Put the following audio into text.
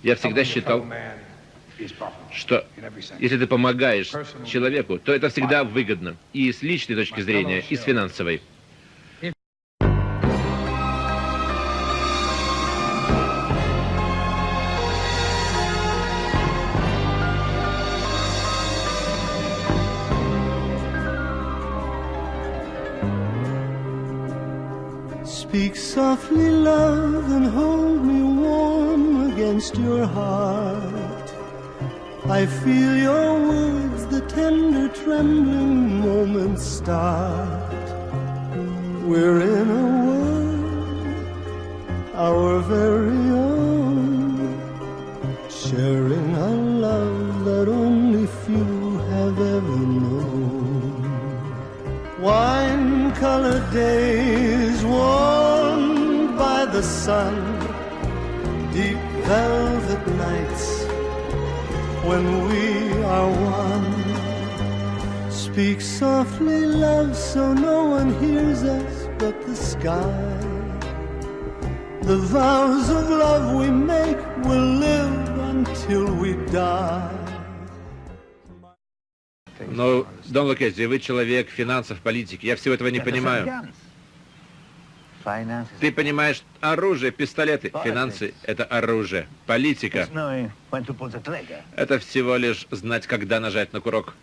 Я всегда считал, что если ты помогаешь человеку, то это всегда выгодно. И с личной точки зрения, и с финансовой. Speak softly, love, and hold me warm against your heart. I feel your words, the tender trembling moments start. We're in a world, our very own, sharing a love that only few have ever known. Wine-colored days warmed by the sun, deep velvet nights when we are one. Speak softly, love, so no one hears us but the sky. The vows of love we make will live until we die. Но, Дон Лукези, вы человек финансов, политики. Я всего этого не понимаю. Ты понимаешь, оружие, пистолеты, финансы — это оружие. Политика — это всего лишь знать, когда нажать на курок.